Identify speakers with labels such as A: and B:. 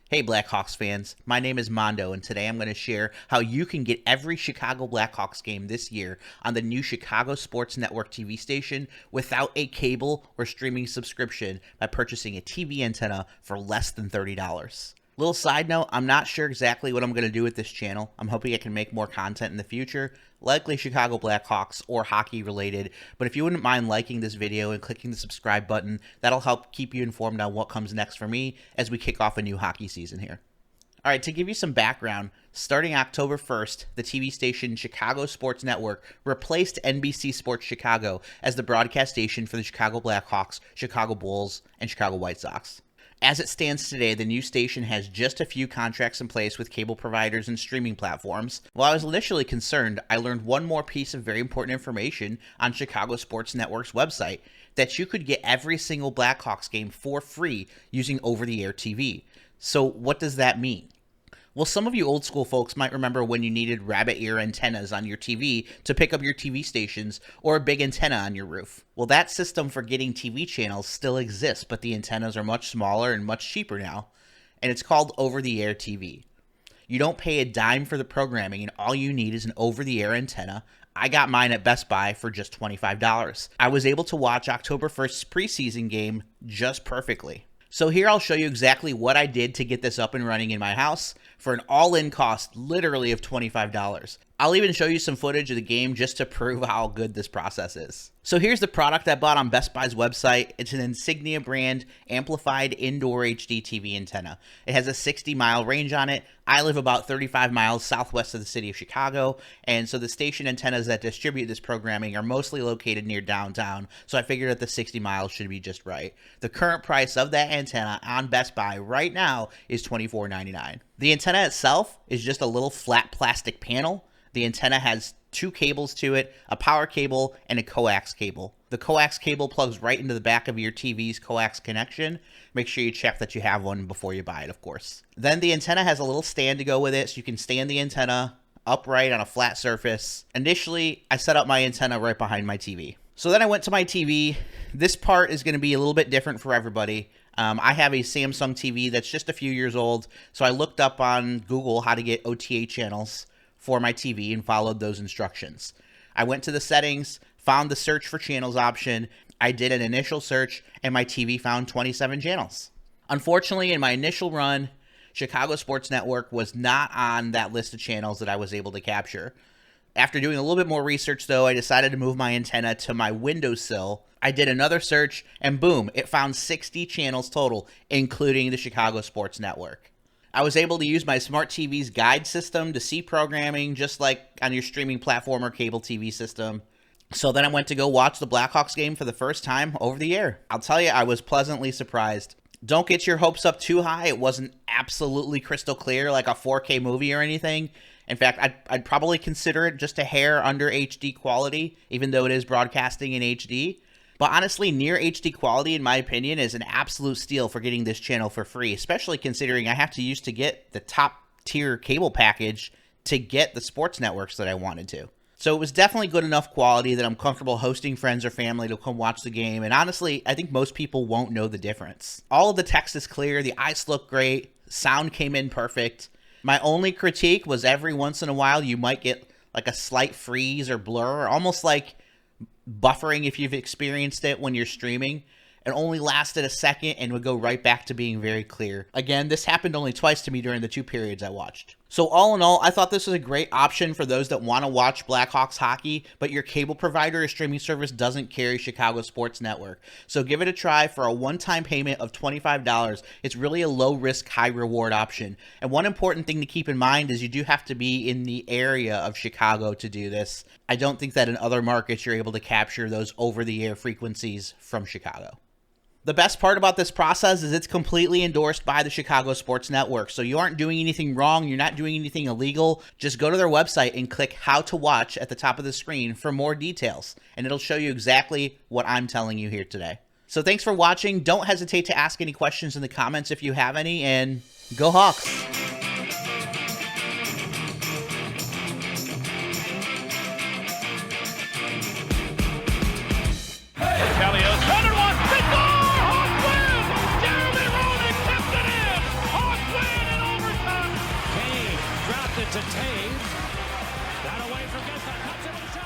A: Hey Blackhawks fans, my name is Mondo and today I'm going to share how you can get every Chicago Blackhawks game this year on the new Chicago Sports Network TV station without a cable or streaming subscription by purchasing a TV antenna for less than $30. Little side note, I'm not sure exactly what I'm going to do with this channel. I'm hoping I can make more content in the future, likely Chicago Blackhawks or hockey related, but if you wouldn't mind liking this video and clicking the subscribe button, that'll help keep you informed on what comes next for me as we kick off a new hockey season here. Alright, to give you some background, starting October 1st, the TV station Chicago Sports Network replaced NBC Sports Chicago as the broadcast station for the Chicago Blackhawks, Chicago Bulls, and Chicago White Sox. As it stands today, the new station has just a few contracts in place with cable providers and streaming platforms. While I was initially concerned, I learned one more piece of very important information on Chicago Sports Network's website, that you could get every single Blackhawks game for free using over-the-air TV. So what does that mean? Well, some of you old school folks might remember when you needed rabbit ear antennas on your TV to pick up your TV stations or a big antenna on your roof. Well, that system for getting TV channels still exists, but the antennas are much smaller and much cheaper now, and it's called over-the-air TV. You don't pay a dime for the programming, and all you need is an over-the-air antenna. I got mine at Best Buy for just $25. I was able to watch October 1st's preseason game just perfectly. So here I'll show you exactly what I did to get this up and running in my house for an all-in cost literally of $25. I'll even show you some footage of the game just to prove how good this process is. So here's the product I bought on Best Buy's website. It's an Insignia brand amplified indoor HD TV antenna. It has a 60-mile range on it. I live about 35 miles southwest of the city of Chicago, and so the station antennas that distribute this programming are mostly located near downtown, so I figured that the 60 miles should be just right. The current price of that antenna on Best Buy right now is $24.99. The antenna itself is just a little flat plastic panel. The antenna has two cables to it, a power cable and a coax cable. The coax cable plugs right into the back of your TV's coax connection. Make sure you check that you have one before you buy it, of course. Then the antenna has a little stand to go with it, so you can stand the antenna upright on a flat surface. Initially, I set up my antenna right behind my TV. So then I went to my TV. This part is going to be a little bit different for everybody. I have a Samsung TV that's just a few years old, so I looked up on Google how to get OTA channels for my TV and followed those instructions. I went to the settings, found the search for channels option. I did an initial search and my TV found 27 channels. Unfortunately, in my initial run, Chicago Sports Network was not on that list of channels that I was able to capture. After doing a little bit more research though, I decided to move my antenna to my windowsill. I did another search and boom, it found 60 channels total, including the Chicago Sports Network. I was able to use my smart TV's guide system to see programming just like on your streaming platform or cable TV system. So then I went to go watch the Blackhawks game for the first time over the air. I'll tell you, I was pleasantly surprised. Don't get your hopes up too high. It wasn't absolutely crystal clear like a 4K movie or anything. In fact, I'd probably consider it just a hair under HD quality, even though it is broadcasting in HD. But honestly, near HD quality, in my opinion, is an absolute steal for getting this channel for free, especially considering I have to use to get the top tier cable package to get the sports networks that I wanted to. So it was definitely good enough quality that I'm comfortable hosting friends or family to come watch the game, and honestly, I think most people won't know the difference. All of the text is clear, the ice looked great, sound came in perfect. My only critique was every once in a while you might get like a slight freeze or blur, almost like buffering if you've experienced it when you're streaming. It only lasted a second and would go right back to being very clear. Again, this happened only twice to me during the two periods I watched. So all in all, I thought this was a great option for those that want to watch Blackhawks hockey, but your cable provider or streaming service doesn't carry Chicago Sports Network. So give it a try for a one-time payment of $25. It's really a low-risk, high-reward option. And one important thing to keep in mind is you do have to be in the area of Chicago to do this. I don't think that in other markets you're able to capture those over-the-air frequencies from Chicago. The best part about this process is it's completely endorsed by the Chicago Sports Network. So you aren't doing anything wrong. You're not doing anything illegal. Just go to their website and click How to Watch at the top of the screen for more details. And it'll show you exactly what I'm telling you here today. So thanks for watching. Don't hesitate to ask any questions in the comments if you have any. And go Hawks!
B: Hawks win! to Taves. That away from Gessler. Cuts it with a shot.